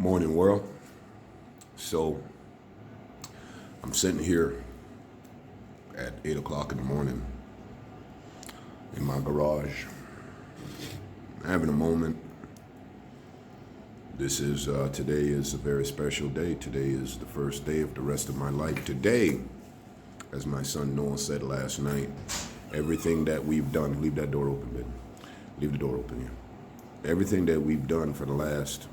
Morning, world. So I'm sitting here at 8 o'clock in the morning in my garage, having a moment. Today is a very special day. Today is the first day of the rest of my life. Today, as my son Noah said last night, everything that we've done, leave that door open, baby. Leave the door open here. Everything that we've done for the last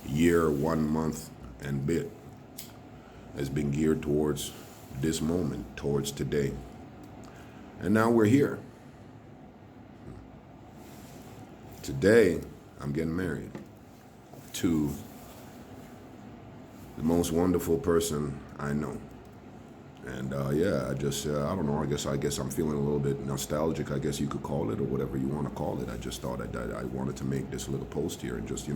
year, 1 month and bit has been geared towards this moment, towards today. And now we're here. Today, I'm getting married to the most wonderful person I know. And I don't know, I guess I'm feeling a little bit nostalgic, I guess you could call it, or whatever you want to call it. I just thought I wanted to make this little post here and just,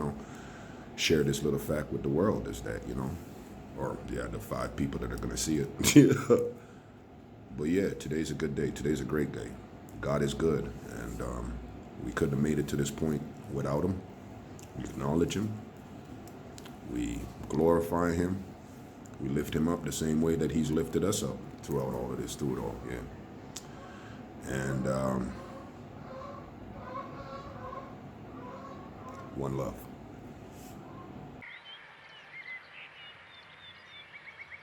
share this little fact with the world, is that, the 5 people that are going to see it. But yeah, today's a good day. Today's a great day. God is good. And we couldn't have made it to this point without him. We acknowledge him. We glorify him. We lift him up the same way that he's lifted us up throughout all of this, through it all, yeah. And one love.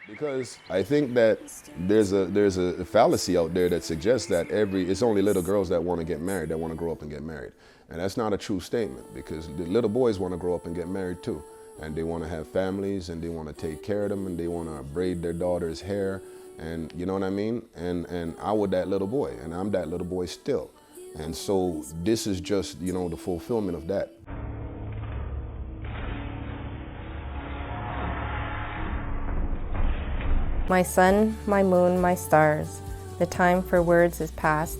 Because I think that there's a fallacy out there that suggests that it's only little girls that want to get married, that want to grow up and get married. And that's not a true statement, because the little boys want to grow up and get married too. And they want to have families, and they want to take care of them, and they want to braid their daughter's hair, and you know what I mean? And I was that little boy, and I'm that little boy still. And so this is just, the fulfillment of that. My sun, my moon, my stars, the time for words is past.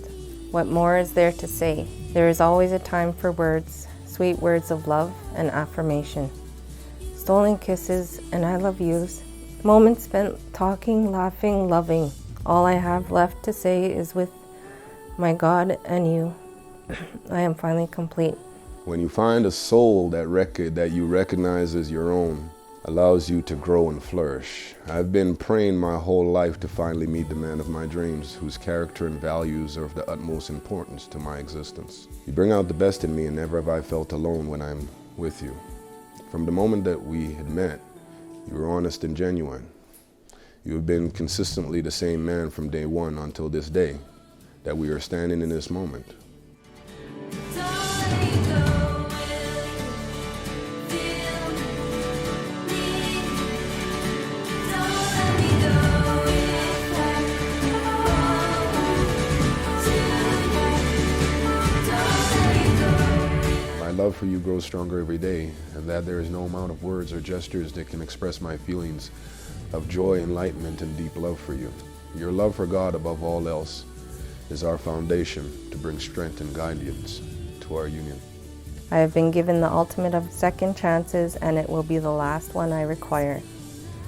What more is there to say? There is always a time for words, sweet words of love and affirmation. Stolen kisses and I love yous. Moments spent talking, laughing, loving. All I have left to say is with my God and you, I am finally complete. When you find a soul that you recognize as your own, allows you to grow and flourish. I've been praying my whole life to finally meet the man of my dreams, whose character and values are of the utmost importance to my existence. You bring out the best in me, and never have I felt alone when I'm with you. From the moment that we had met, you were honest and genuine. You have been consistently the same man from day one until this day, that we are standing in this moment. My love for you grows stronger every day, and that there is no amount of words or gestures that can express my feelings of joy, enlightenment, and deep love for you. Your love for God above all else is our foundation to bring strength and guidance to our union. I have been given the ultimate of second chances, and it will be the last one I require.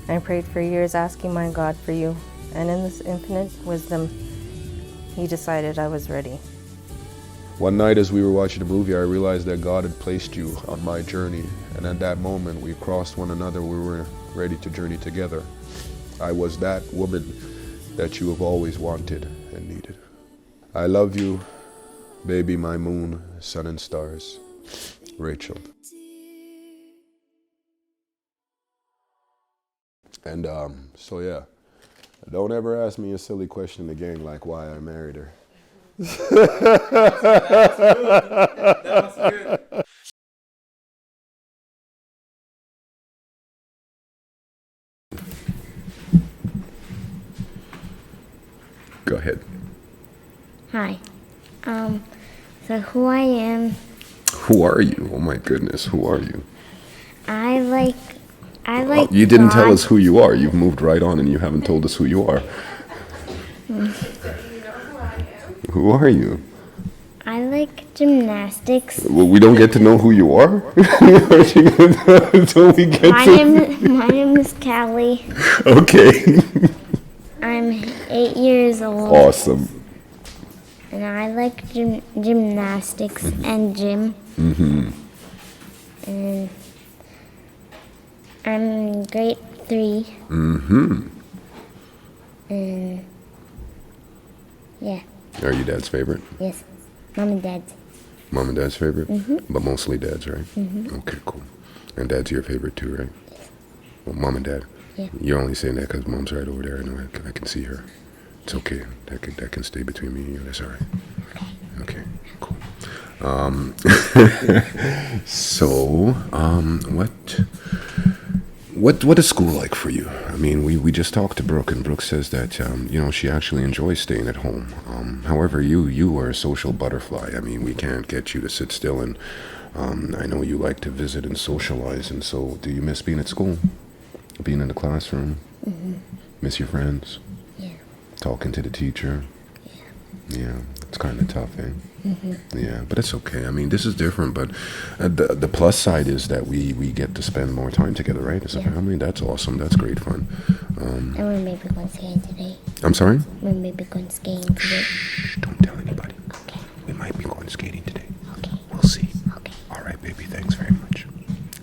I prayed for years asking my God for you, and in this infinite wisdom, he decided I was ready. One night as we were watching a movie, I realized that God had placed you on my journey, and at that moment we crossed one another. We were ready to journey together. I was that woman that you have always wanted and needed. I love you, baby, my moon, sun and stars. Rachel. And so yeah, don't ever ask me a silly question again like why I married her. That was good. Go ahead. Hi. So who I am. Who are you? Oh my goodness, who are you? I like you didn't tell God. us who you are. You've moved right on and you haven't told us who you are. Who are you? I like gymnastics. Well, we don't get to know who you are? Until we get My name is Callie. Okay. I'm 8 years old. Awesome. And I like gymnastics and gym. Mm-hmm. And I'm in grade 3. Mm-hmm. And yeah, Are you dad's favorite? yes, mom and dad's. Mom and dad's favorite? But mostly dad's, right? Okay, cool. And dad's your favorite too, right? Well, mom and dad. Yeah. You're only saying that because mom's right over there. I know I can see her. It's okay. That can stay between me and you. That's all right. Okay, cool. So, what is school like for you? I mean, we just talked to Brooke, and Brooke says that she actually enjoys staying at home. However, you are a social butterfly. I mean, we can't get you to sit still, and I know you like to visit and socialize. And so, do you miss being at school, being in the classroom? Miss your friends? Yeah. Talking to the teacher? Yeah, it's kind of tough, eh? Yeah, but it's okay. I mean, this is different, but the plus side is that we get to spend more time together, right? As a family. That's awesome. That's great fun. And we're maybe going skating today. I'm sorry? We're maybe going skating today. Shh, don't tell anybody. Okay. We might be going skating today. Okay. We'll see. Okay. All right, baby. Thanks very much.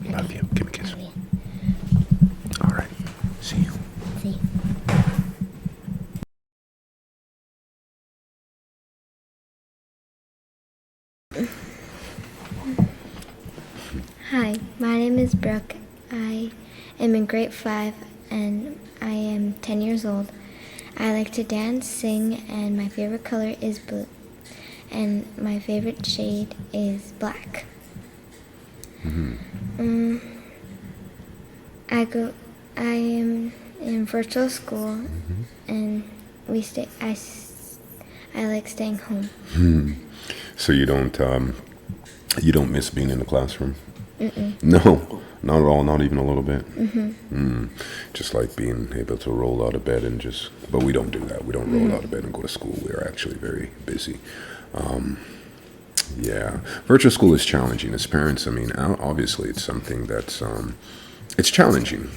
Love you. Give me a kiss. Love you. All right. See you. See. Hi, my name is Brooke. I am in grade 5 and I am 10 years old. I like to dance, sing, and my favorite color is blue. And my favorite shade is black. I am in virtual school and I like staying home. So you don't miss being in the classroom? No, not at all. Not even a little bit. Just like being able to roll out of bed and but we don't do that. We don't roll out of bed and go to school. We are actually very busy. Yeah, virtual school is challenging. As parents, I mean, obviously it's something that's it's challenging.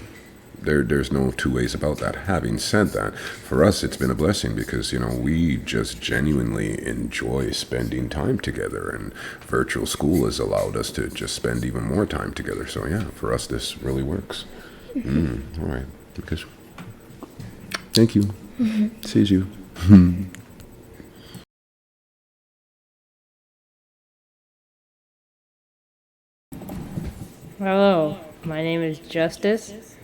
There's no two ways about that. Having said that, for us, it's been a blessing because, we just genuinely enjoy spending time together, and virtual school has allowed us to just spend even more time together. So yeah, for us, this really works. All right. Because thank you. Sees you. Hello, my name is Justice,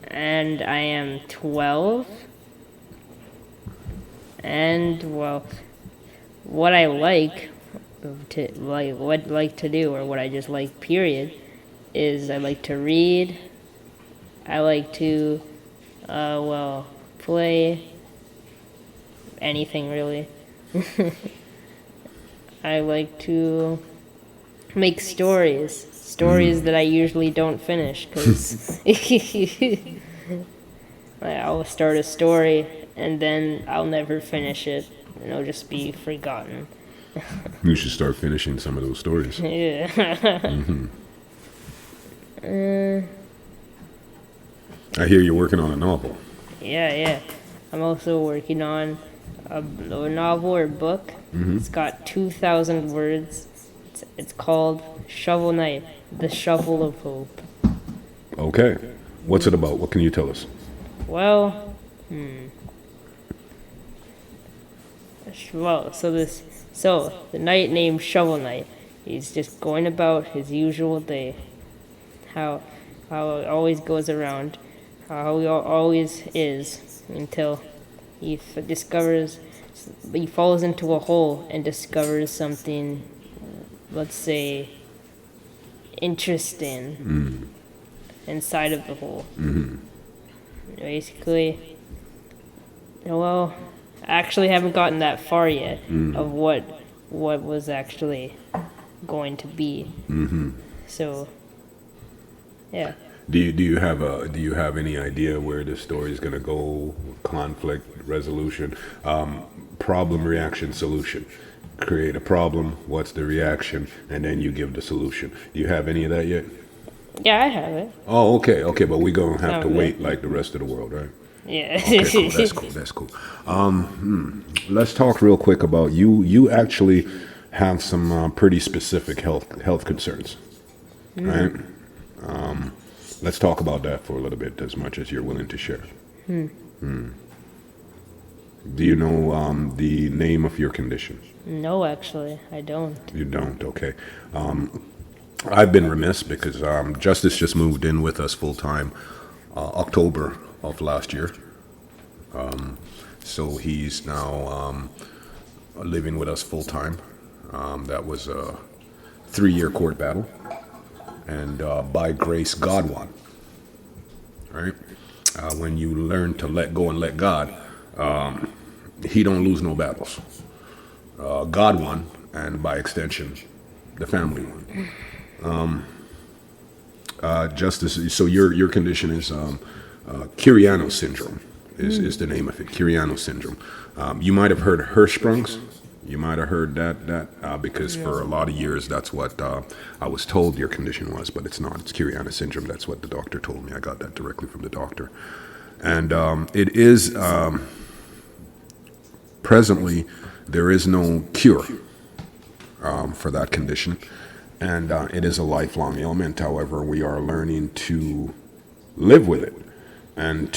and I am 12. And well, what I like to do, or what I just like, period, is I like to read. I like to, play anything really. I like to make stories that I usually don't finish, because I'll start a story and then I'll never finish it, and it'll just be forgotten. You should start finishing some of those stories. Yeah. I hear you're working on a novel. Yeah. I'm also working on a novel or book. It's got 2,000 words. It's called Shovel Knight, The Shovel of Hope. Okay. What's it about? What can you tell us? Well, so the knight named Shovel Knight, he's just going about his usual day. How it always goes around, how he always is, until he falls into a hole and discovers something, let's say, interesting inside of the hole. Basically, I actually haven't gotten that far yet of what was actually going to be. So, yeah. Do you have any idea where the story is going to go? Conflict resolution, problem, reaction, solution. Create a problem. What's the reaction? And then you give the solution. Do you have any of that yet? Yeah, I have it. Oh, okay, but we're gonna have to Okay. wait like the rest of the world, right? Yeah. Okay, cool. That's cool. Let's talk real quick about you. You actually have some pretty specific health concerns. right? Let's talk about that for a little bit, as much as you're willing to share. Do you know the name of your condition? No, actually, I don't. You don't, okay. I've been remiss because Justice just moved in with us full time October of last year. So he's now living with us full time. That was a 3-year court battle, and by grace, God won. Right? When you learn to let go and let God, He don't lose no battles. God won, and by extension, the family won. Justice. So your condition is Kiriano syndrome. Is the name of it? Kiriano syndrome. You might have heard Hirschsprung's. You might have heard that because for a lot of years that's what I was told your condition was, but it's not. It's Kiriano syndrome. That's what the doctor told me. I got that directly from the doctor, and it is presently there is no cure for that condition, and it is a lifelong ailment. However, we are learning to live with it. And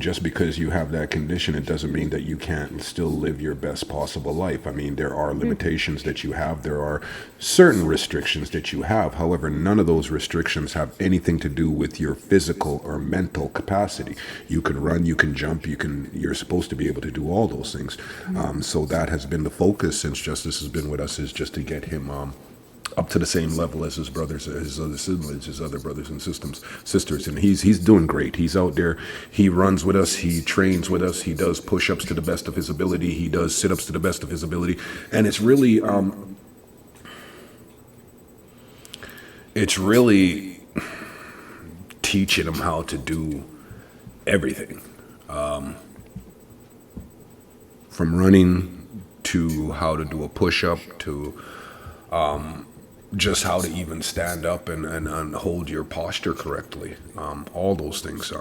just because you have that condition, it doesn't mean that you can't still live your best possible life. I mean, there are limitations that you have. There are certain restrictions that you have. However, none of those restrictions have anything to do with your physical or mental capacity. You can run, you can jump, you're supposed to be able to do all those things. So that has been the focus since Justice has been with us, is just to get him up to the same level as his brothers, his other siblings, his other brothers and sisters, and he's doing great. He's out there. He runs with us. He trains with us. He does push-ups to the best of his ability. He does sit-ups to the best of his ability, and it's really teaching him how to do everything, from running to how to do a push-up to just how to even stand up and hold your posture correctly. All those things,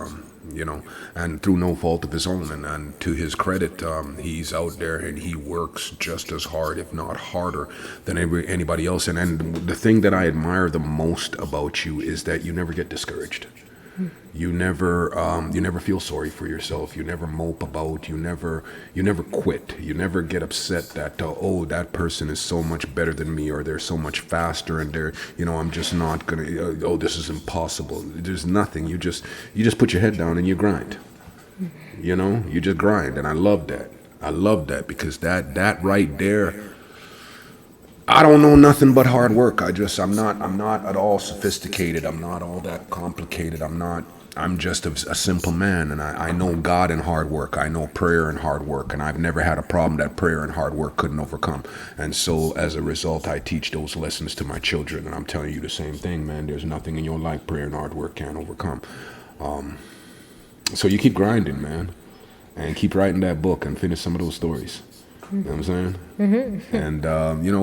and through no fault of his own. And to his credit, he's out there and he works just as hard, if not harder, than anybody else. And the thing that I admire the most about you is that you never get discouraged. You never feel sorry for yourself. You never mope about. You never quit. You never get upset that that person is so much better than me, or they're so much faster, and I'm just not gonna. This is impossible. There's nothing. You just put your head down and you grind. You just grind, and I love that. I love that because that right there. I don't know nothing but hard work. I'm not at all sophisticated. I'm not all that complicated. I'm just a simple man, and I know God and hard work. I know prayer and hard work, and I've never had a problem that prayer and hard work couldn't overcome. And so as a result, I teach those lessons to my children, and I'm telling you the same thing, man. There's nothing in your life prayer and hard work can't overcome. So you keep grinding, man, and keep writing that book and finish some of those stories. You know what I'm saying? Mm-hmm. And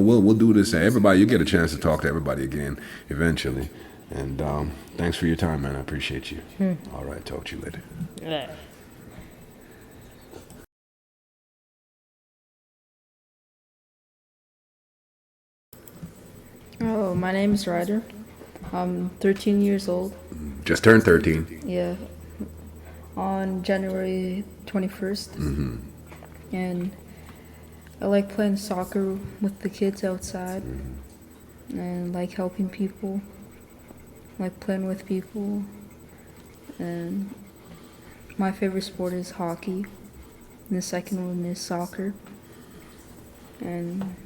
we'll do this. Everybody, you get a chance to talk to everybody again eventually. And thanks for your time, man. I appreciate you. All right, talk to you later. Yeah. Oh, my name is Ryder. I'm 13 years old. Just turned 13. Yeah. On January 21st. Mm-hmm. And I like playing soccer with the kids outside. And like helping people. Like playing with people. And my favorite sport is hockey. And the second one is soccer. And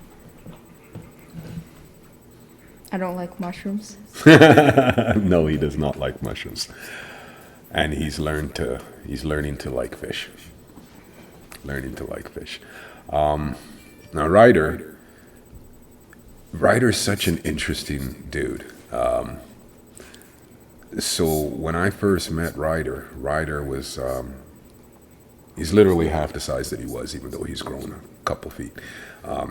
I don't like mushrooms. No, he does not like mushrooms. And he's learning to like fish. Learning to like fish. Now, Ryder's such an interesting dude. So when I first met Ryder was, he's literally half the size that he was, even though he's grown couple feet.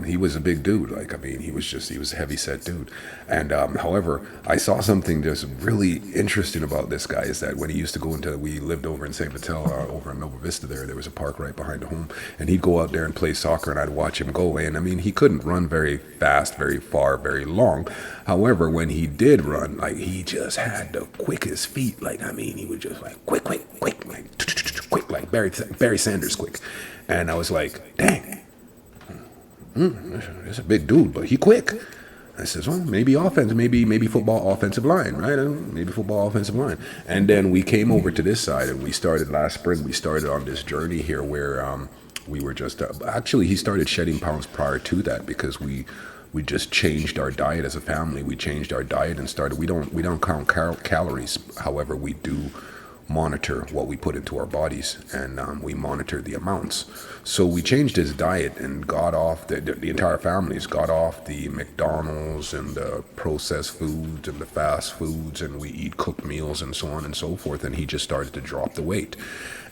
He was a big dude. Like, I mean, he was a heavy set dude. And however, I saw something just really interesting about this guy is that when he used to go we lived over in St. Vital, over in Nova Vista there was a park right behind the home, and he'd go out there and play soccer, and I'd watch him go. And I mean, he couldn't run very fast, very far, very long. However, when he did run, like, he just had the quickest feet. Like, I mean, he would just like quick, like Barry Sanders quick. And I was like, dang. It's a big dude, but he quick. I says, well, maybe offense, maybe football offensive line, right? Maybe football offensive line. And then we came over to this side, and we started last spring. We started on this journey here where we were just actually he started shedding pounds prior to that because we just changed our diet as a family. We changed our diet and started. We don't count calories. However, we do monitor what we put into our bodies, and we monitor the amounts. So we changed his diet and got off the entire family's got off the McDonald's and the processed foods and the fast foods, and we eat cooked meals and so on and so forth. And he just started to drop the weight.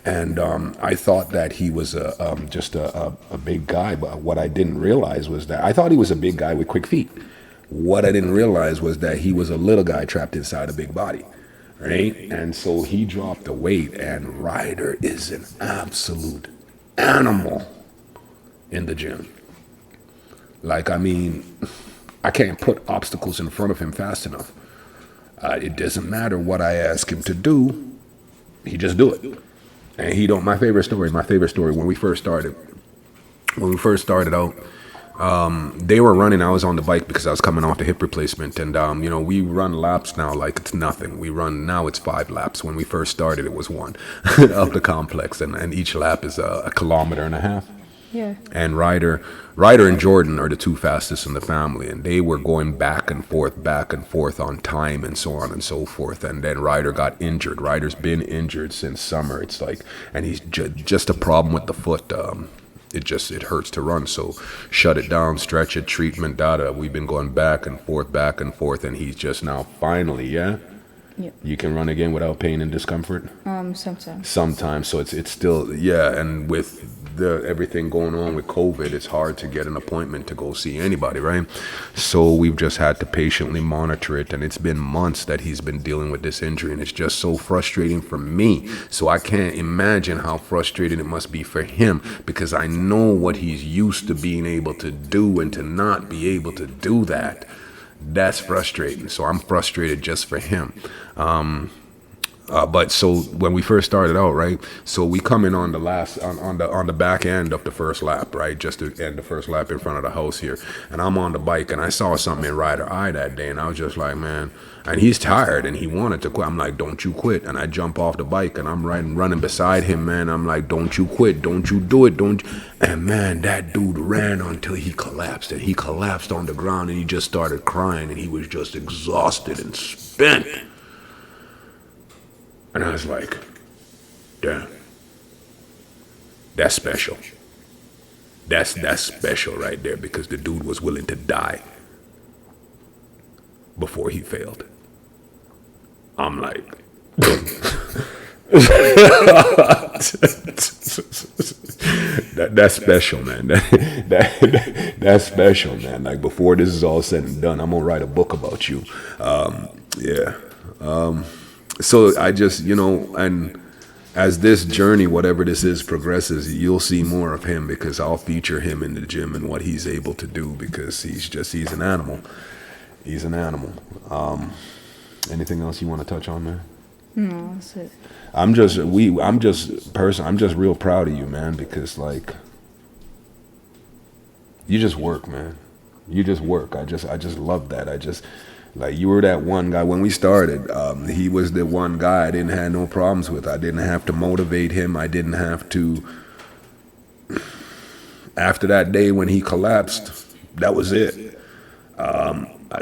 And I thought that he was just a big guy, but what I didn't realize was that I thought he was a big guy with quick feet. What I didn't realize was that he was a little guy trapped inside a big body. Right? And so he dropped the weight, and Ryder is an absolute animal in the gym. Like, I mean, I can't put obstacles in front of him fast enough. It doesn't matter what I ask him to do, he just do it. And he don't. My favorite story, when we first started out, they were running. I was on the bike because I was coming off the hip replacement, and we run laps now like it's nothing. We run now, it's 5 laps. When we first started, it was 1 of the complex, and each lap is a kilometer and a half. Yeah. And Ryder and Jordan are the 2 fastest in the family, and they were going back and forth on time and so on and so forth. And then Ryder got injured. Ryder's been injured since summer. It's like, and he's just a problem with the foot. It hurts to run, so shut it down, stretch it, treatment, data. We've been going back and forth, and he's just now finally, yeah? Yep. You can run again without pain and discomfort? Sometimes, so it's still, yeah, and with everything going on with COVID, it's hard to get an appointment to go see anybody, right? So we've just had to patiently monitor it, and it's been months that he's been dealing with this injury, and it's just so frustrating for me. So I can't imagine how frustrating it must be for him, because I know what he's used to being able to do, and to not be able to do that, that's frustrating. So I'm frustrated just for him. But so when we first started out, right? So we come in on the on the back end of the first lap, right? Just to end the first lap in front of the house here, and I'm on the bike, and I saw something in Ryder's eye that day, and I was just like, man. And he's tired, and he wanted to quit. I'm like, don't you quit? And I jump off the bike, and I'm running beside him, man. I'm like, don't you quit? Don't you do it? Don't you? And man, that dude ran until he collapsed, and he collapsed on the ground, and he just started crying, and he was just exhausted and spent. And I was like, damn, that's special. That's special right there, because the dude was willing to die before he failed. I'm like, that's special, man. That's special, man. Like, before this is all said and done, I'm gonna write a book about you. Yeah. So I just, and as this journey, whatever this is, progresses, you'll see more of him, because I'll feature him in the gym and what he's able to do, because he's an animal. He's an animal. Anything else you want to touch on, man? No, that's it. I'm just real proud of you, man, because like, you just work, man. You just work. I just love that. Like, you were that one guy when we started. He was the one guy I didn't have no problems with. I didn't have to motivate him. I didn't have to. After that day when he collapsed, that was it.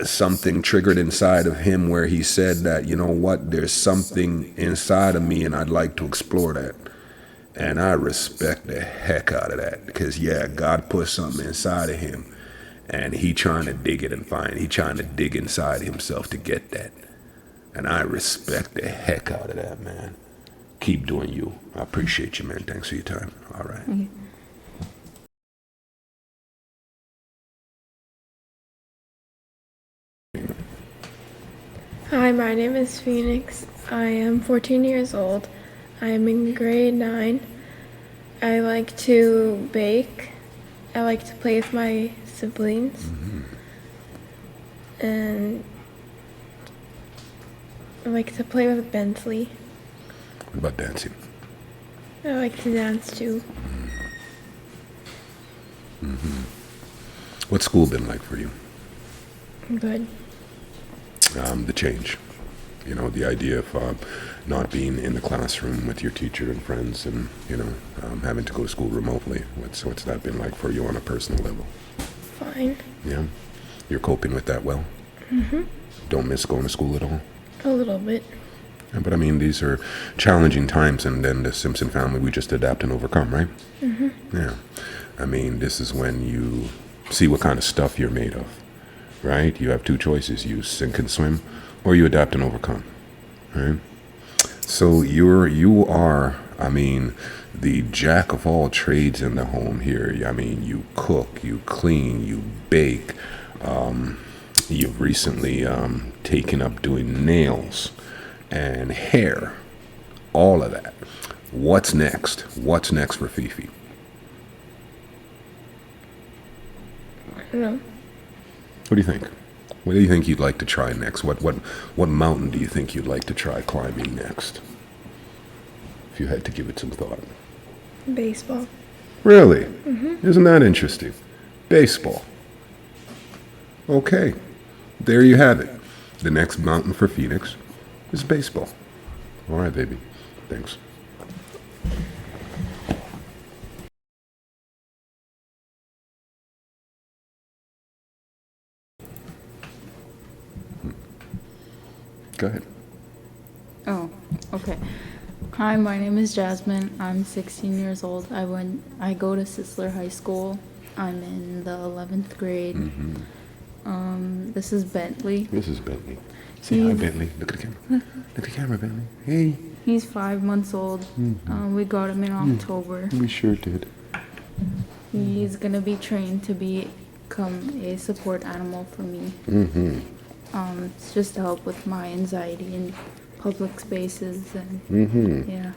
Something triggered inside of him where he said that, you know what, there's something inside of me, and I'd like to explore that. And I respect the heck out of that, because yeah, God put something inside of him. And he trying to dig it and find. He trying to dig inside himself to get that. And I respect the heck out of that, man. Keep doing you. I appreciate you, man. Thanks for your time. All right. Okay. Hi, my name is Phoenix. I am 14 years old. I am in grade 9. I like to bake. I like to play with my siblings. And I like to play with Bentley. What about dancing? I like to dance too. What's school been like for you? Good. The change, you know, the idea of not being in the classroom with your teacher and friends, and you know, having to go to school remotely. What's that been like for you on a personal level? Fine. Yeah, you're coping with that well. Don't miss going to school at all. A little bit. Yeah, but I mean, these are challenging times, and then the Simpson family, we just adapt and overcome, right? Yeah, I mean, this is when you see what kind of stuff you're made of, right? You have two choices: you sink and swim, or you adapt and overcome, right? So you are, I mean, the jack of all trades in the home here. I mean, you cook, you clean, you bake. You've recently taken up doing nails and hair, all of that. What's next? What's next for Fifi? I don't know. What do you think? What do you think you'd like to try next? What mountain do you think you'd like to try climbing next? If you had to give it some thought. Baseball. Really? Isn't that interesting? Baseball. Okay. There you have it. The next mountain for Phoenix is baseball. All right, baby. Thanks. Go ahead. Oh, okay. Hi, my name is Jasmine. I'm 16 years old. I go to Sisler High School. I'm in the 11th grade. This is Bentley. This is Bentley. Say hi, Bentley. Look at the camera. Look at the camera, Bentley. Hey. He's 5 months old. We got him in October. We sure did. He's gonna be trained to become a support animal for me. It's just to help with my anxiety in public spaces and yeah.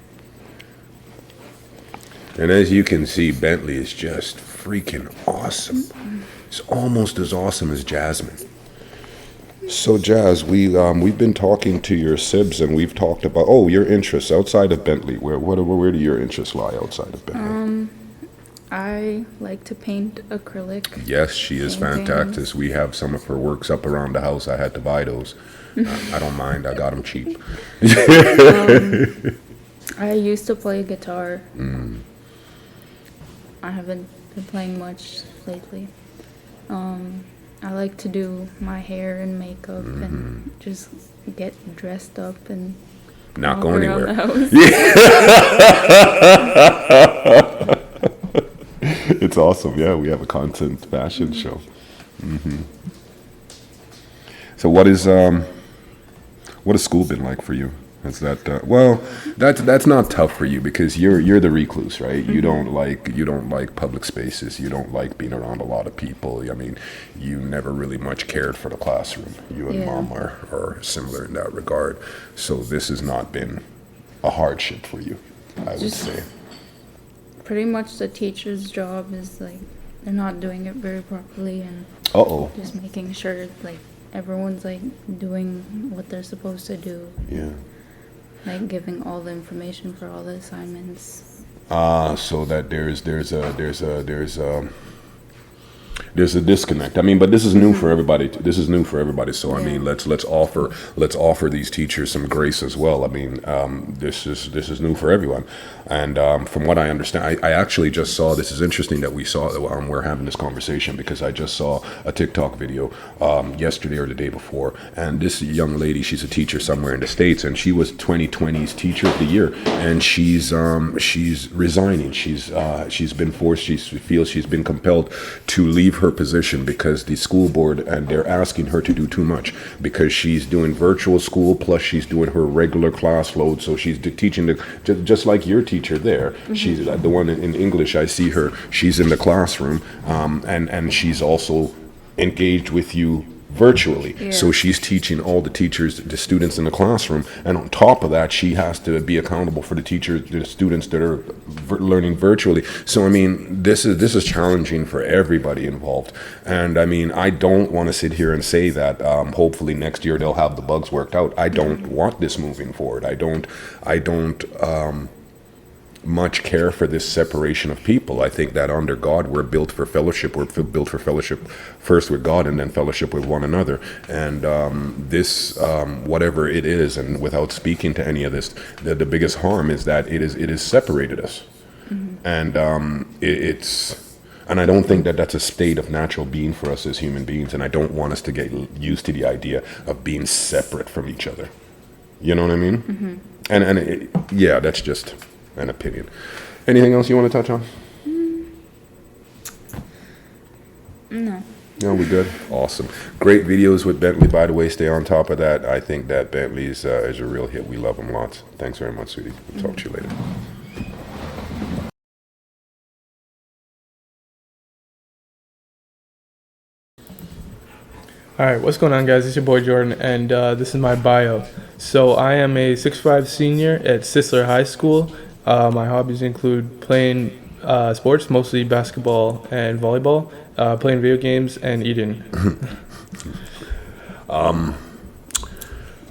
And as you can see, Bentley is just freaking awesome. It's almost as awesome as Jasmine. So Jazz, we've been talking to your sibs, and we've talked about your interests outside of Bentley. Where do your interests lie outside of Bentley? I like to paint acrylic. Yes, she is fantastic. We have some of her works up around the house. I had to buy those. I don't mind. I got them cheap. I used to play guitar. I haven't been playing much lately. I like to do my hair and makeup and just get dressed up and Not walk go around anywhere. the house. It's awesome. Yeah, we have a content fashion show. So what has school been like for you? Is that that's not tough for you because you're the recluse, right? You don't like public spaces. You don't like being around a lot of people. I mean, you never really much cared for the classroom. You and Mom are similar in that regard. So this has not been a hardship for you, I would say. Pretty much the teacher's job is like they're not doing it very properly and just making sure like everyone's like doing what they're supposed to do. Yeah. Like giving all the information for all the assignments. So that there's a disconnect. I mean, but this is new for everybody. This is new for everybody. So I mean, let's offer these teachers some grace as well. I mean, this is new for everyone. And from what I understand, I actually just saw. This is interesting that we're having this conversation because I just saw a TikTok video yesterday or the day before. And this young lady, she's a teacher somewhere in the States, and she was 2020's Teacher of the Year, and she's resigning. She's been forced. She feels she's been compelled to leave her position because the school board and they're asking her to do too much because she's doing virtual school plus she's doing her regular class load. So she's teaching just like your teacher there. She's the one in English. I see her. She's in the classroom and she's also engaged with you virtually. Yeah. So she's teaching all the teachers, the students in the classroom, and on top of that, she has to be accountable for the teachers, the students that are learning virtually. So I mean, this is challenging for everybody involved. And I mean, I don't want to sit here and say that hopefully next year they'll have the bugs worked out. I don't want this moving forward. I don't much care for this separation of people. I think that under God, we're built for fellowship. We're built for fellowship first with God and then fellowship with one another. And this, whatever it is, and without speaking to any of this, the biggest harm is that it is separated us. And and I don't think that that's a state of natural being for us as human beings. And I don't want us to get used to the idea of being separate from each other. You know what I mean? Yeah, that's just an opinion. Anything else you want to touch on? No. No, we good. Awesome. Great videos with Bentley, by the way. Stay on top of that. I think that Bentley's is a real hit. We love them lots. Thanks very much, sweetie. We'll talk to you later. Alright, what's going on, guys? It's your boy Jordan, and this is my bio. So I am a 6'5" senior at Sisler High School. My hobbies include playing sports, mostly basketball and volleyball, playing video games, and eating.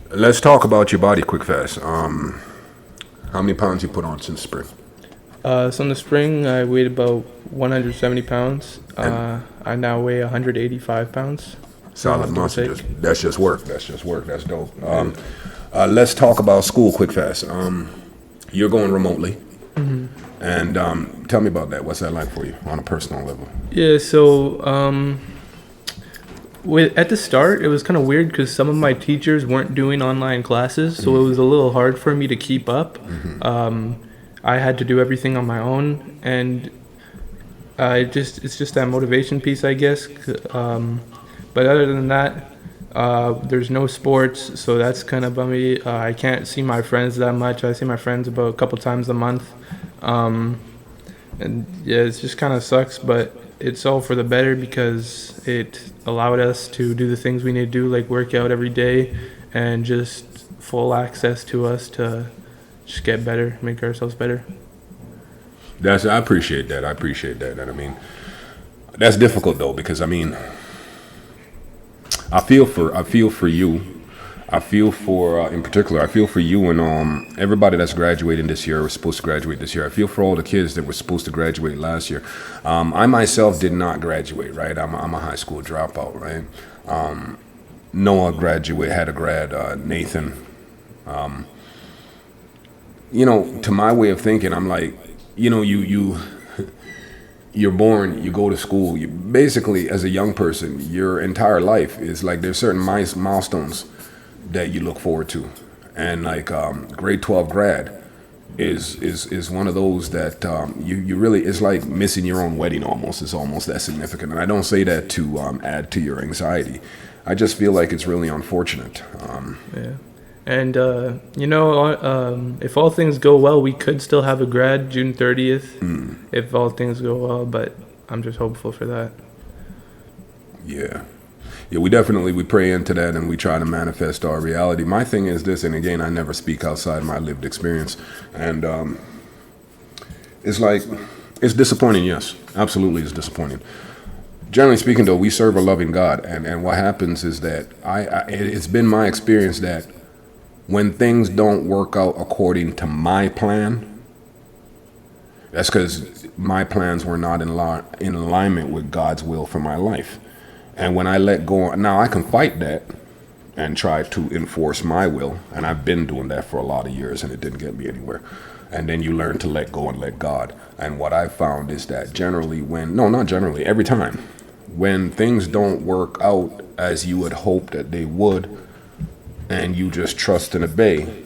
Let's talk about your body quick fast. How many pounds you put on since spring? So in the spring, I weighed about 170 pounds. I now weigh 185 pounds. Solid muscle. That's just work. That's dope. Let's talk about school quick fast. You're going remotely. And tell me about that. What's that like for you on a personal level? Yeah, so at the start, it was kind of weird because some of my teachers weren't doing online classes, so it was a little hard for me to keep up. I had to do everything on my own, and it's just that motivation piece, I guess. But other than that, there's no sports, so that's kind of bummy. I can't see my friends that much. I see my friends about a couple times a month. And yeah, it just kind of sucks, but it's all for the better because it allowed us to do the things we need to do, like work out every day, and just full access to us to just get better, make ourselves better. I appreciate that. And I mean, that's difficult though, because I mean, I feel for you. I feel for, in particular, I feel for you and everybody that's graduating this year or was supposed to graduate this year. I feel for all the kids that were supposed to graduate last year. I myself did not graduate, right? I'm a high school dropout, right? Noah had a grad, Nathan. You know, to my way of thinking, I'm like, you know, you're born, you go to school, you basically, as a young person, your entire life is like, there's certain milestones that you look forward to. And like grade 12 grad is one of those that you really, it's like missing your own wedding almost. It's almost that significant. And I don't say that to add to your anxiety. I just feel like it's really unfortunate. Yeah. And, you know, if all things go well, we could still have a grad June 30th, if all things go well, but I'm just hopeful for that. Yeah. Yeah, we pray into that and we try to manifest our reality. My thing is this, and again, I never speak outside my lived experience. And it's like, it's disappointing, yes. Absolutely, it's disappointing. Generally speaking, though, we serve a loving God. And what happens is that it's been my experience that when things don't work out according to my plan, that's because my plans were not in alignment with God's will for my life. And when I let go, now I can fight that and try to enforce my will. And I've been doing that for a lot of years and it didn't get me anywhere. And then you learn to let go and let God. And what I found is that every time, when things don't work out as you would hope that they would, and you just trust and obey,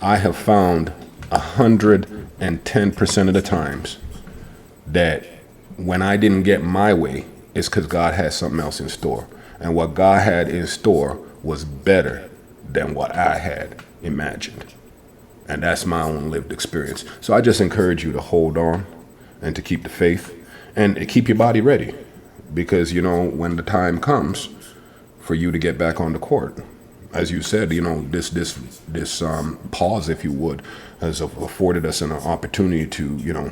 I have found 110% of the times that when I didn't get my way, it's because God had something else in store. And what God had in store was better than what I had imagined. And that's my own lived experience. So I just encourage you to hold on and to keep the faith and keep your body ready. Because, you know, when the time comes for you to get back on the court. As you said, this pause, if you would, has afforded us an opportunity to,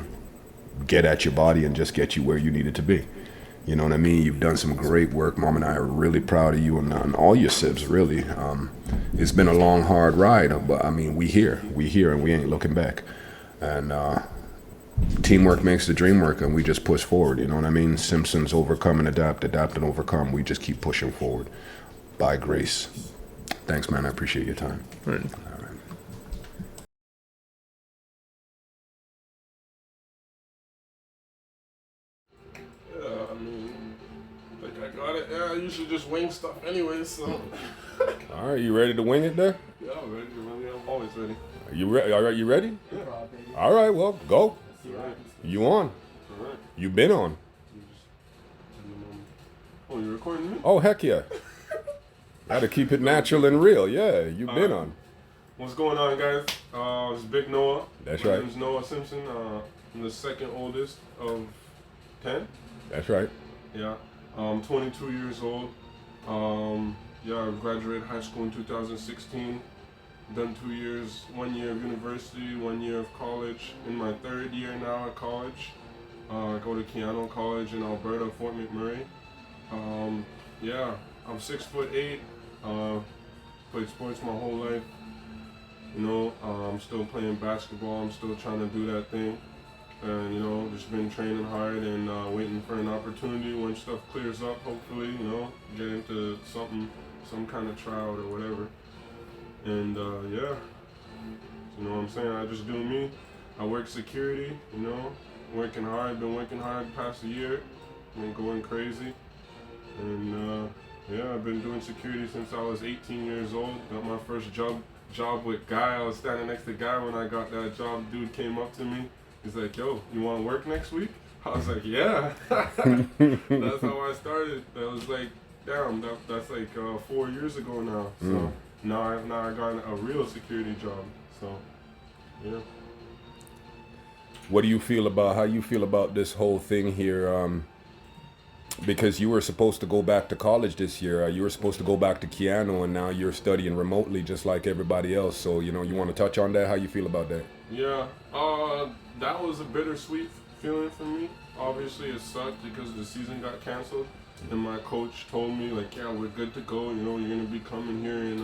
get at your body and just get you where you needed to be. You know what I mean? You've done some great work. Mom and I are really proud of you and all your sibs, really. It's been a long, hard ride, but I mean, we here, and we ain't looking back. And teamwork makes the dream work, and we just push forward. You know what I mean? Simpsons overcome and adapt and overcome. We just keep pushing forward by grace. Thanks, man. I appreciate your time. Right. All right. Yeah, I mean, like I got it. Yeah, I usually just wing stuff anyway, so. All right, you ready to wing it there? Yeah, I'm ready. I'm always ready. You ready? All right, you ready? Yeah. All right, well, go. All right. You on? All right. You been on? Oh, you recording me? Oh, heck yeah. Gotta keep it natural and real. Yeah, you been on. What's going on, guys? It's Big Noah. That's My right. name's Noah Simpson. I'm the second oldest of 10. That's right. Yeah. I'm 22 years old. Yeah, I graduated high school in 2016. Done 2 years, 1 year of university, 1 year of college. In my third year now at college. I go to Keanu College in Alberta, Fort McMurray. Yeah, I'm 6'8". Played sports my whole life. I'm still playing basketball. I'm still trying to do that thing. And, just been training hard and waiting for an opportunity when stuff clears up, hopefully, get into some kind of tryout or whatever. And, yeah, you know what I'm saying? I just do me. I work security, working hard. Been working hard the past year. Been going crazy. And, yeah, I've been doing security since I was 18 years old. Got my first job with Guy. I was standing next to Guy when I got that job. Dude came up to me. He's like, yo, you want to work next week? I was like, yeah. That's how I started. That was like, damn, that's like 4 years ago now. So now I got a real security job. So, yeah. What do you feel about, how you feel about this whole thing here? Because you were supposed to go back to college this year. You were supposed to go back to Keanu, and now you're studying remotely just like everybody else. So, you want to touch on that? How you feel about that? Yeah, that was a bittersweet feeling for me. Obviously, it sucked because the season got canceled. And my coach told me, like, yeah, we're good to go. You're going to be coming here in,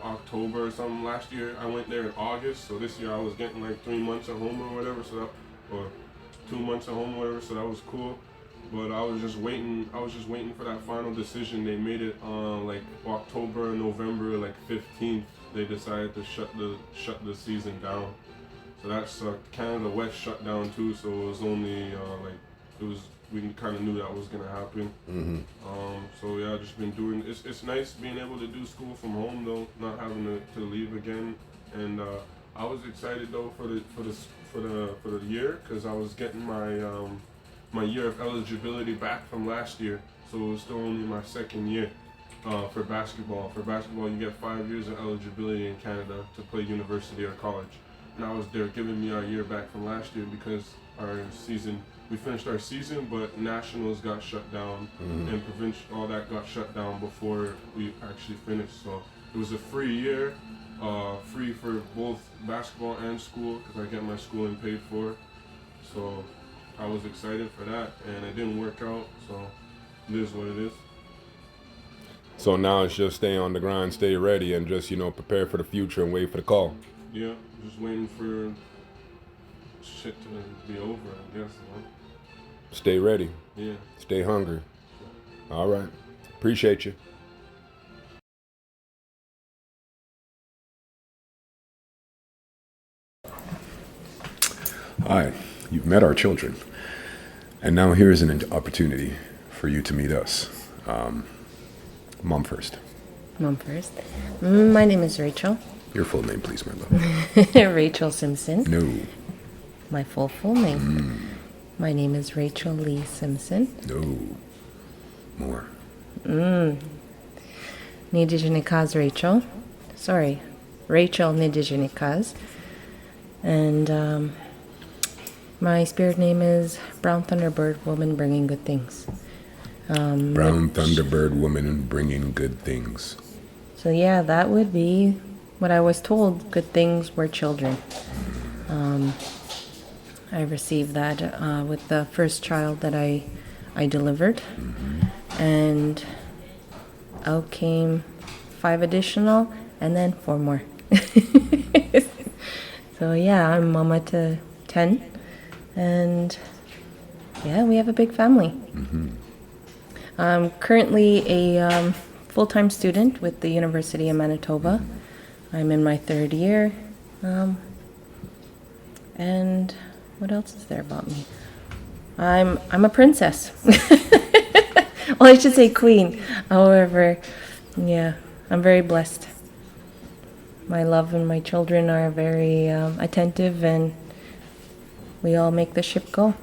October or something. Last year, I went there in August. So this year, I was getting like 3 months at home or whatever. Or 2 months at home or whatever. So that was cool. But I was just waiting for that final decision. They made it like October and November, like 15th. They decided to shut the season down. So that sucked. Canada West shut down too, so it was only we kind of knew that was gonna happen. Mm-hmm. So yeah, I've just been doing. It's nice being able to do school from home though, not having to leave again. And I was excited though for the year because I was getting my year of eligibility back from last year, so it was still only my second year for basketball. For basketball, you get 5 years of eligibility in Canada to play university or college. And they're giving me our year back from last year because we finished our season, but nationals got shut down and provincial, all that got shut down before we actually finished. So it was a free year, free for both basketball and school because I get my schooling paid for. So I was excited for that, and it didn't work out, so it is what it is. So now it's just stay on the grind, stay ready, and just, prepare for the future and wait for the call. Yeah, just waiting for shit to be over, I guess, Stay ready. Yeah. Stay hungry. All right. Appreciate you. All right. You've met our children. And now here's an opportunity for you to meet us. Mom first. Mom first. My name is Rachel. Your full name, please, my love. Rachel Simpson. No. My full name. My name is Rachel Lee Simpson. No. More. Nidijinikaz Rachel. Sorry. Rachel Nidijinikaz. And my spirit name is Brown Thunderbird, woman bringing good things. Brown Thunderbird woman bringing good things. So yeah, that would be what I was told. Good things were children. I received that with the first child that I delivered, and out came 5 additional, and then 4 more. So yeah, I'm mama to 10, and yeah, we have a big family. I'm currently a full-time student with the University of Manitoba. I'm in my 3rd year. And what else is there about me? I'm a princess. Well, I should say queen. However, yeah, I'm very blessed. My love and my children are very attentive, and we all make the ship go.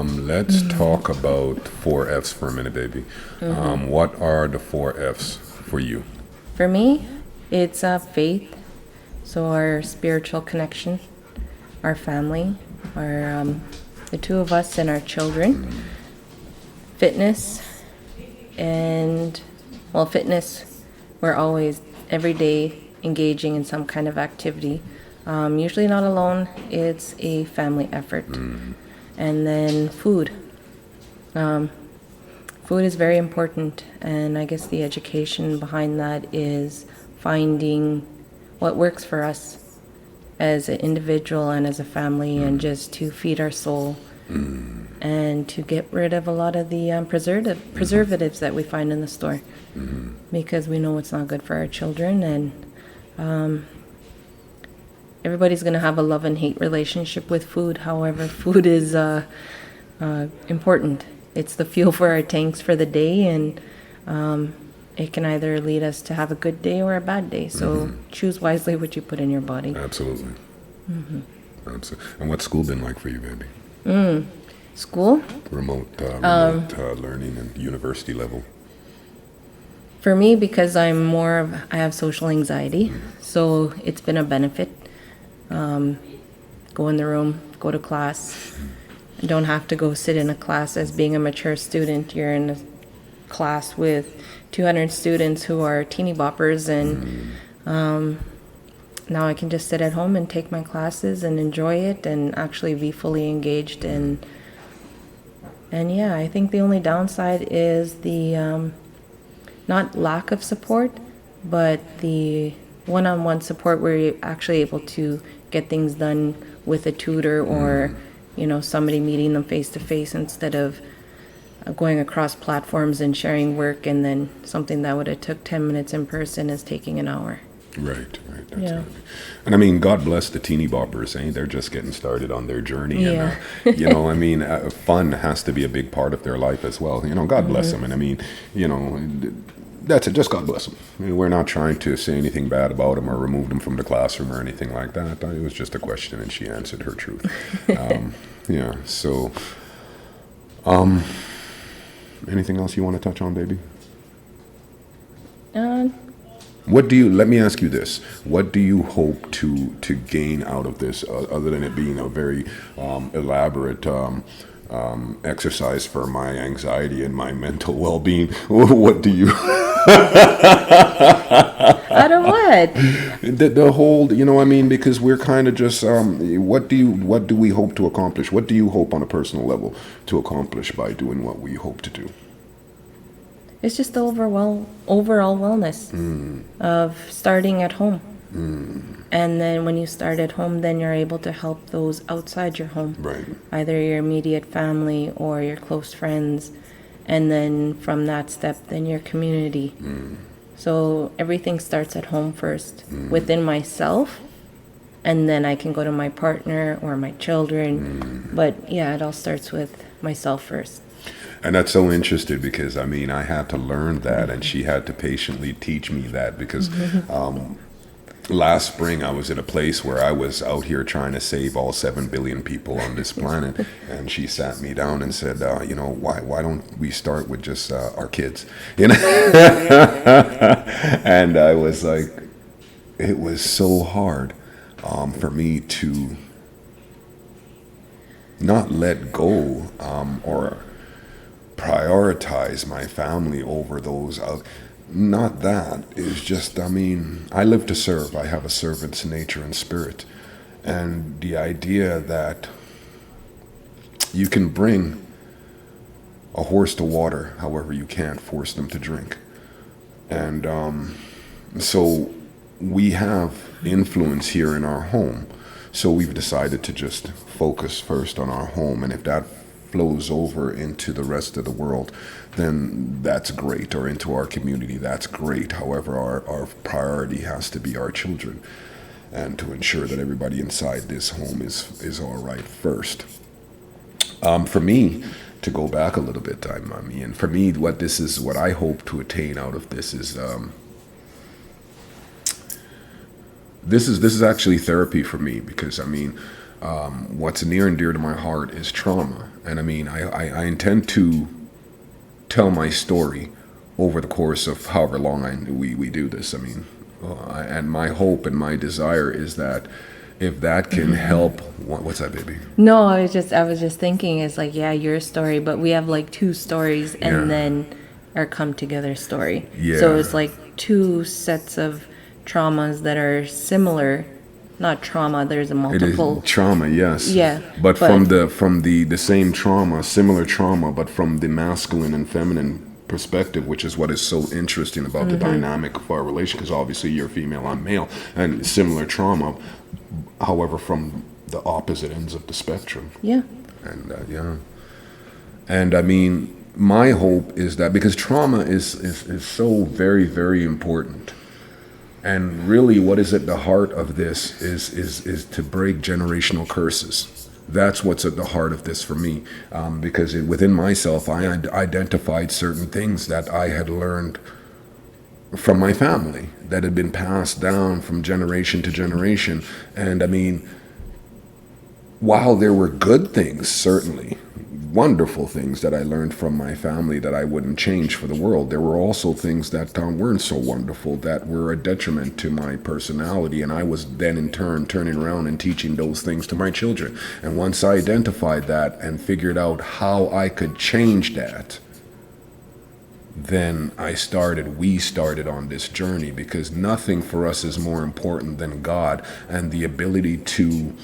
Let's talk about 4 F's for a minute, baby. What are the 4 F's for you? For me, it's faith, so our spiritual connection, our family, our the 2 of us and our children, fitness, and well, fitness, we're always every day engaging in some kind of activity. Usually not alone, it's a family effort. And then food. Food is very important, and I guess the education behind that is finding what works for us as an individual and as a family, and just to feed our soul and to get rid of a lot of the preservatives that we find in the store, because we know it's not good for our children. And everybody's going to have a love and hate relationship with food. However, food is important. It's the fuel for our tanks for the day, and it can either lead us to have a good day or a bad day. So choose wisely what you put in your body. Absolutely. And what's school been like for you, baby? School? Remote learning and university level. For me, because I have social anxiety, so it's been a benefit. Go in the room, go to class. I don't have to go sit in a class as being a mature student. You're in a class with 200 students who are teeny boppers, and now I can just sit at home and take my classes and enjoy it and actually be fully engaged. And yeah, I think the only downside is the not lack of support, but the one-on-one support where you're actually able to get things done with a tutor or somebody meeting them face to face, instead of going across platforms and sharing work, and then something that would have took 10 minutes in person is taking an hour. Right. That's gotta be. And I mean, God bless the teeny boppers, they're just getting started on their journey. Yeah. And fun has to be a big part of their life as well. God bless them. And I mean, that's it. Just God bless them. I mean, we're not trying to say anything bad about them or remove them from the classroom or anything like that. It was just a question, and she answered her truth. So, anything else you want to touch on, baby? Let me ask you this. What do you hope to gain out of this, other than it being a very elaborate exercise for my anxiety and my mental well-being? What do you... Out of what? The whole, because we're kind of just, what do we hope to accomplish? What do you hope on a personal level to accomplish by doing what we hope to do? It's just the overall wellness of starting at home. And then when you start at home, then you're able to help those outside your home. Right. Either your immediate family or your close friends. And then from that step, then your community. So everything starts at home first, within myself. And then I can go to my partner or my children. But yeah, it all starts with myself first. And that's so interesting, because I had to learn that, and she had to patiently teach me that, because last spring I was in a place where I was out here trying to save all 7 billion people on this planet, and she sat me down and said, why don't we start with just our kids? And I was like, it was so hard for me to not let go or prioritize my family over those. Not that. It's just, I mean, I live to serve. I have a servant's nature and spirit. And the idea that you can bring a horse to water, however, you can't force them to drink. And so we have influence here in our home. So we've decided to just focus first on our home. And if that flows over into the rest of the world, then that's great, or into our community, that's great. However, our priority has to be our children, and to ensure that everybody inside this home is all right first. For me, to go back a little bit, I mean, for me, what I hope to attain out of this is this is actually therapy for me, because I mean, what's near and dear to my heart is trauma. And I mean, I intend to tell my story over the course of however long we do this. I mean, and my hope and my desire is that if that can help, what's that, baby? No, I was just thinking, it's like, yeah, your story, but we have like two stories, and then our come together story. Yeah. So it's like two sets of traumas that are similar. Not trauma, there's a multiple. It is trauma, yes. Yeah. But from the same trauma, similar trauma, but from the masculine and feminine perspective, which is what is so interesting about the dynamic of our relation, because obviously you're female, I'm male, and similar trauma, however, from the opposite ends of the spectrum. Yeah. And and I mean, my hope is that, because trauma is so very, very important. And really, what is at the heart of this is to break generational curses. That's what's at the heart of this for me, because within myself, I identified certain things that I had learned from my family that had been passed down from generation to generation. And I mean, while there were good things, certainly, wonderful things that I learned from my family that I wouldn't change for the world, there were also things that weren't so wonderful, that were a detriment to my personality, and I was then in turn turning around and teaching those things to my children. And once I identified that and figured out how I could change that, then we started on this journey, because nothing for us is more important than God and the ability to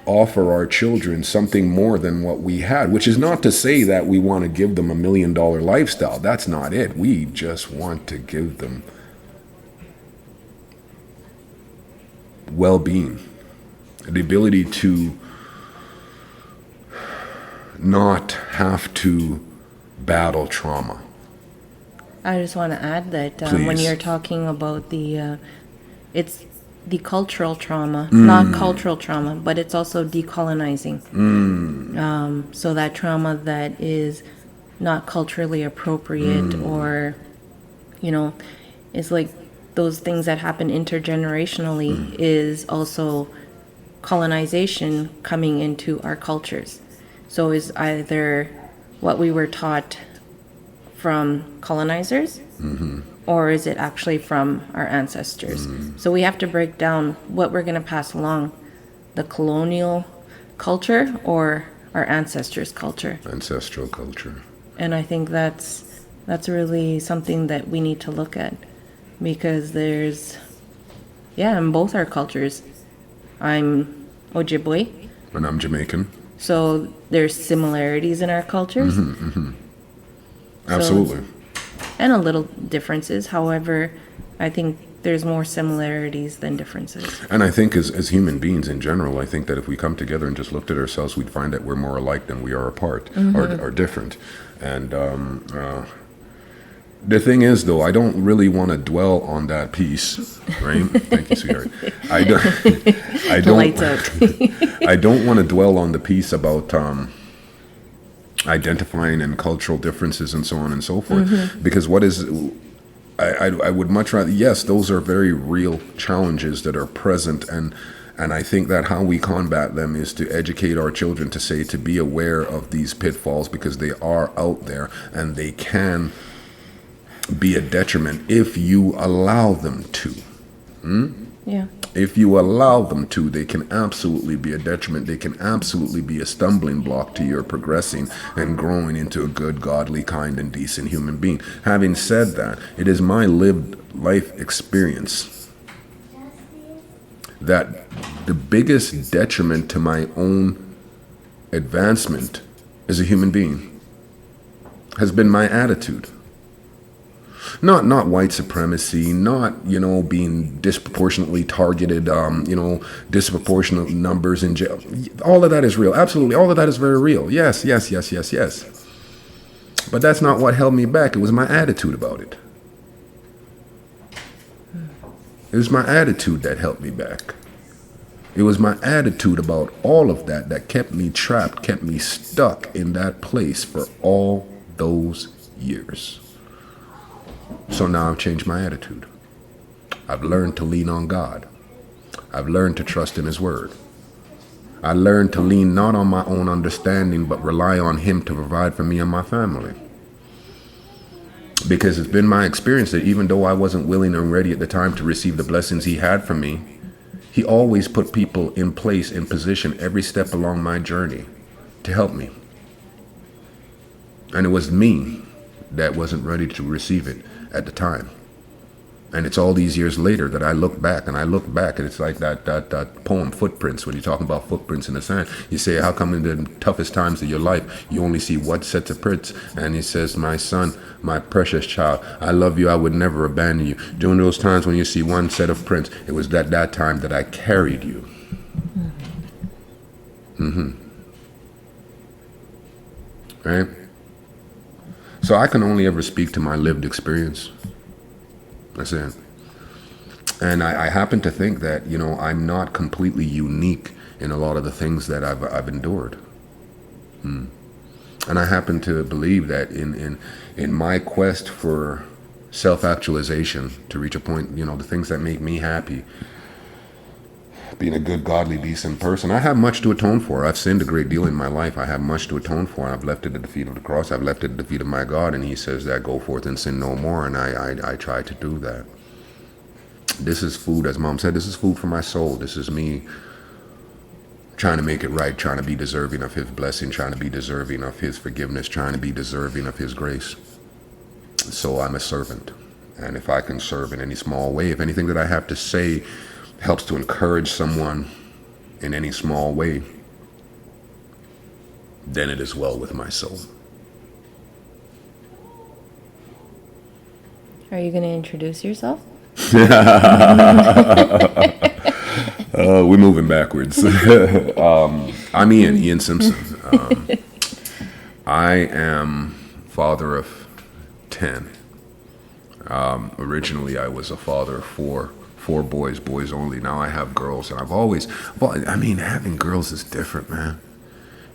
offer our children something more than what we had, which is not to say that we want to give them $1 million lifestyle. That's not it. We just want to give them well-being, the ability to not have to battle trauma. I just want to add that when Please. you're talking about it's the cultural trauma, not cultural trauma, but it's also decolonizing. So that trauma that is not culturally appropriate, or, is like those things that happen intergenerationally is also colonization coming into our cultures. So is either what we were taught from colonizers, or is it actually from our ancestors? So we have to break down what we're going to pass along, the colonial culture or our ancestors' culture. Ancestral culture. And I think that's really something that we need to look at, because there's, in both our cultures, I'm Ojibwe. And I'm Jamaican. So there's similarities in our cultures. Absolutely. And a little differences. However, I think there's more similarities than differences. And I think as human beings in general, I think that if we come together and just looked at ourselves, we'd find that we're more alike than we are apart, or different. And the thing is, though, I don't really want to dwell on that piece, right? Thank you, sweetheart. I Lights out. I don't want to dwell on the piece about identifying and cultural differences and so on and so forth, because I would much rather, yes, those are very real challenges that are present, and I think that how we combat them is to educate our children to be aware of these pitfalls, because they are out there and they can be a detriment if you allow them to. Yeah. if you allow them to, they can absolutely be a detriment. They can absolutely be a stumbling block to your progressing and growing into a good, godly, kind, and decent human being. Having said that, it is my lived life experience that the biggest detriment to my own advancement as a human being has been my attitude. Not white supremacy, not, being disproportionately targeted, disproportionate numbers in jail. All of that is real. Absolutely. All of that is very real. Yes. But that's not what held me back. It was my attitude about it. It was my attitude that held me back. It was my attitude about all of that that kept me trapped, kept me stuck in that place for all those years. So now I've changed my attitude. I've learned to lean on God. I've learned to trust in His Word. I learned to lean not on my own understanding, but rely on Him to provide for me and my family. Because it's been my experience that even though I wasn't willing and ready at the time to receive the blessings He had for me, He always put people in place, in position, every step along my journey to help me. And it was me that wasn't ready to receive it at the time. And it's all these years later that I look back, and it's like that poem Footprints, when you're talking about footprints in the sand. You say, how come in the toughest times of your life you only see one set of prints? And he says, my son, my precious child, I love you, I would never abandon you. During those times when you see one set of prints, it was that time that I carried you. Right? So I can only ever speak to my lived experience. That's it. And I happen to think that, I'm not completely unique in a lot of the things that I've endured. And I happen to believe that in my quest for self-actualization, to reach a point, the things that make me happy, being a good, godly, decent person, I have much to atone for. I've sinned a great deal in my life. I have much to atone for. I've left it at the feet of the cross. I've left it at the feet of my God, and He says that go forth and sin no more, and I try to do that. This is food, as Mom said, this is food for my soul. This is me trying to make it right, trying to be deserving of His blessing, trying to be deserving of His forgiveness, trying to be deserving of His grace. So I'm a servant. And if I can serve in any small way, if anything that I have to say helps to encourage someone in any small way, then it is well with my soul. Are you going to introduce yourself? We're moving backwards. I'm Ian Simpson. I am father of 10. Originally, I was a father of four boys only. Now I have girls, and having girls is different, man.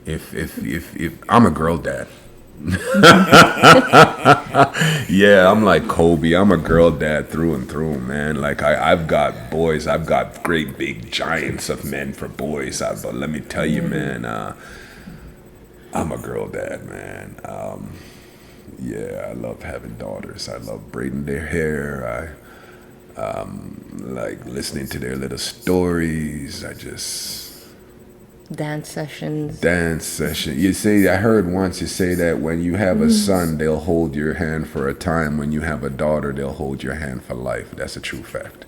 If I'm a girl dad. Yeah, I'm like Kobe. I'm a girl dad through and through, man. Like I've got boys. I've got great big giants of men for boys. But let me tell you, man, I'm a girl dad, man. Yeah, I love having daughters. I love braiding their hair. I like listening to their little stories. Dance sessions. You say, I heard once you say that when you have a son, they'll hold your hand for a time. When you have a daughter, they'll hold your hand for life. That's a true fact.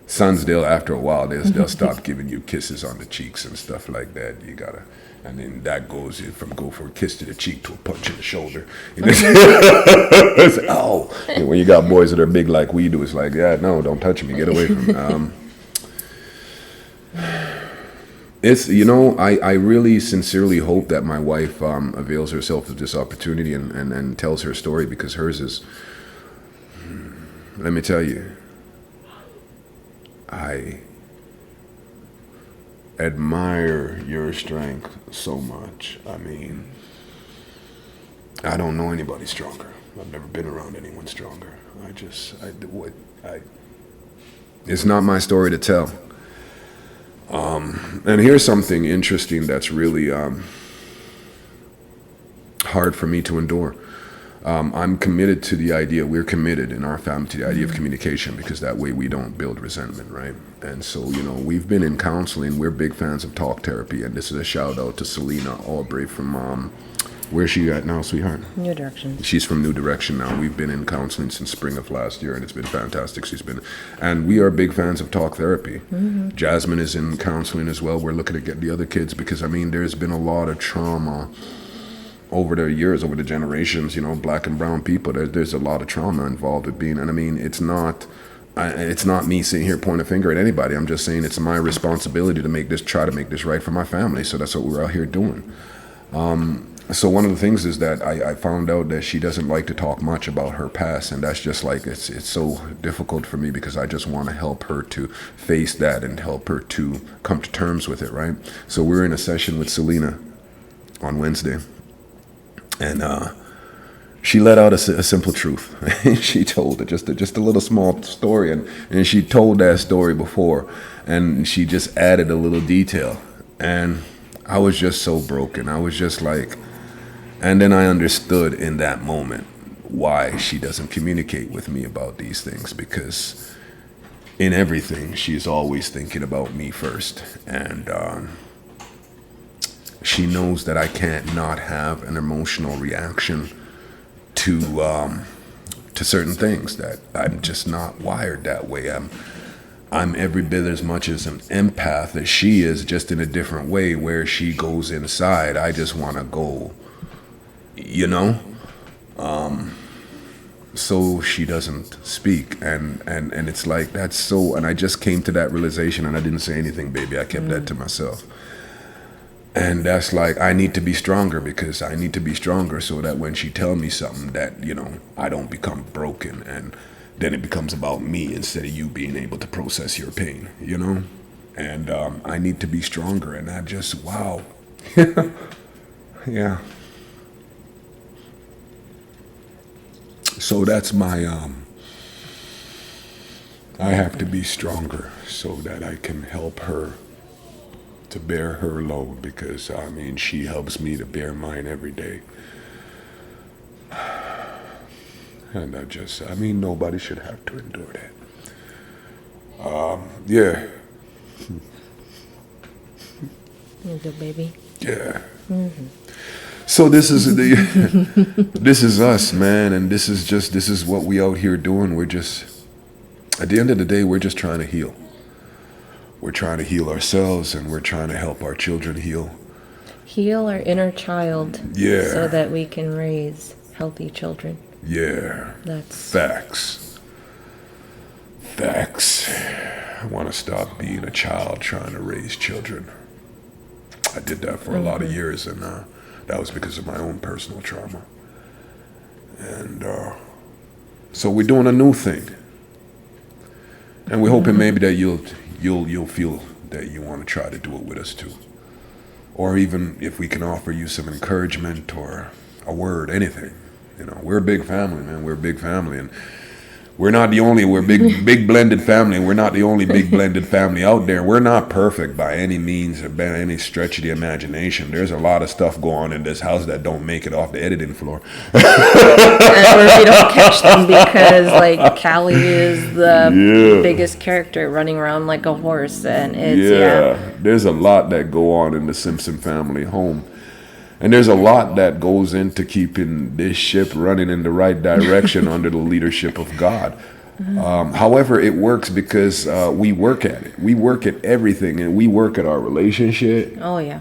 Sons, after a while, they'll stop giving you kisses on the cheeks and stuff like that. And then that goes from a kiss to the cheek to a punch in the shoulder. It's like, oh. And when you got boys that are big like we do, it's like, yeah, no, don't touch me. Get away from me. It's, I really sincerely hope that my wife avails herself of this opportunity and tells her story, because hers is, let me tell you, I admire your strength so much. I mean, I don't know anybody stronger. I've never been around anyone stronger. It's not my story to tell. And here's something interesting that's really hard for me to endure. I'm committed to the idea, we're committed in our family to the idea of communication, because that way we don't build resentment, right? And so, we've been in counseling. We're big fans of talk therapy. And this is a shout out to Selena Albright from, where's she at now, sweetheart? New Direction. She's from New Direction now. We've been in counseling since spring of last year, and it's been fantastic. And we are big fans of talk therapy. Jasmine is in counseling as well. We're looking to get the other kids, because, there's been a lot of trauma over the years, over the generations, black and brown people. There's a lot of trauma involved with being, and it's not me sitting here pointing a finger at anybody. I'm just saying it's my responsibility to try to make this right for my family. So that's what we're out here doing. So one of the things is that I found out that she doesn't like to talk much about her past, and that's just like, it's so difficult for me, because I just want to help her to face that and help her to come to terms with it, right? So we're in a session with Selena on Wednesday, and she let out a simple truth. She told it, just a little small story, and she told that story before, and she just added a little detail, and I was just so broken. I was just like, and then I understood in that moment why she doesn't communicate with me about these things, because in everything she's always thinking about me first, and she knows that I can't not have an emotional reaction to certain things, that I'm just not wired that way. I'm every bit as much as an empath as she is, just in a different way, where she goes inside. I just want to go, so she doesn't speak, and it's like, that's so, and I just came to that realization, and I didn't say anything, baby. I kept that to myself. And that's like, I need to be stronger, because I need to be stronger so that when she tell me something, that, I don't become broken, and then it becomes about me instead of you being able to process your pain, And I need to be stronger, and I just, wow. Yeah. So that's my, I have to be stronger so that I can help her to bear her load, because she helps me to bear mine every day. And nobody should have to endure that. Yeah. You good, baby? Yeah. So this is this is us, man, and this is what we out here doing. We're just, at the end of the day, we're just trying to heal. We're trying to heal ourselves, and we're trying to help our children heal. Heal our inner child. Yeah. So that we can raise healthy children. Yeah. That's facts. I want to stop being a child trying to raise children. I did that for a lot of years, and that was because of my own personal trauma. And so we're doing a new thing, and we're hoping maybe that you'll feel that you want to try to do it with us too, or even if we can offer you some encouragement or a word, anything. We're a big family, man. We're a big family, and we're big blended family, and we're not the only big blended family out there. We're not perfect by any means or by any stretch of the imagination. There's a lot of stuff going on in this house that don't make it off the editing floor. Or we don't catch them because, like, Callie is the biggest character running around like a horse, and it's There's a lot that go on in the Simpson family home. And there's a lot that goes into keeping this ship running in the right direction under the leadership of God. However, it works because we work at it. We work at everything, and we work at our relationship. Oh, yeah.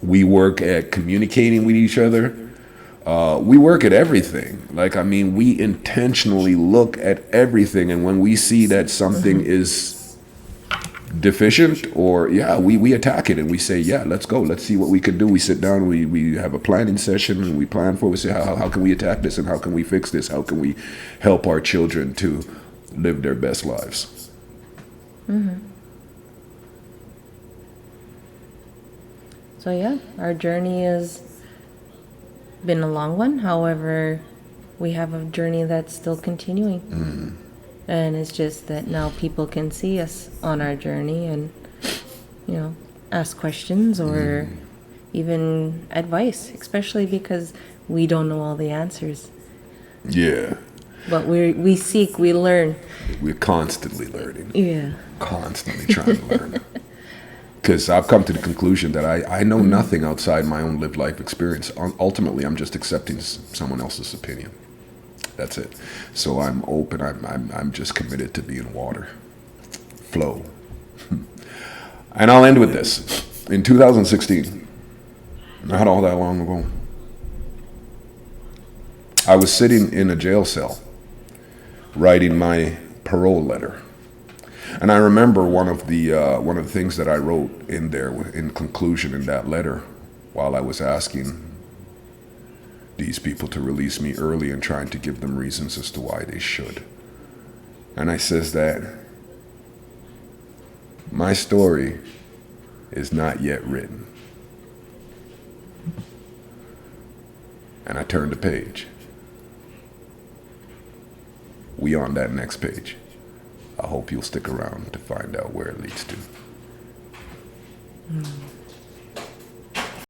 We work at communicating with each other. We work at everything. We intentionally look at everything, and when we see that something is deficient, or we attack it, and we say, let's go, let's see what we can do. We sit down, we have a planning session, and we plan for it. We say, how can we attack this, and how can we fix this, how can we help our children to live their best lives. So our journey has been a long one. However, we have a journey that's still continuing. And it's just that now people can see us on our journey and, ask questions or even advice, especially because we don't know all the answers. Yeah. But we seek, we learn. We're constantly learning. Yeah. Constantly trying to learn. Because I've come to the conclusion that I know nothing outside my own lived life experience. Ultimately, I'm just accepting someone else's opinion. That's it. So I'm open. I'm just committed to being water. Flow. And I'll end with this. In 2016, not all that long ago, I was sitting in a jail cell writing my parole letter. And I remember one of the things that I wrote in there in conclusion in that letter, while I was asking these people to release me early and trying to give them reasons as to why they should. And I says that my story is not yet written. And I turned the page. We on that next page. I hope you'll stick around to find out where it leads to.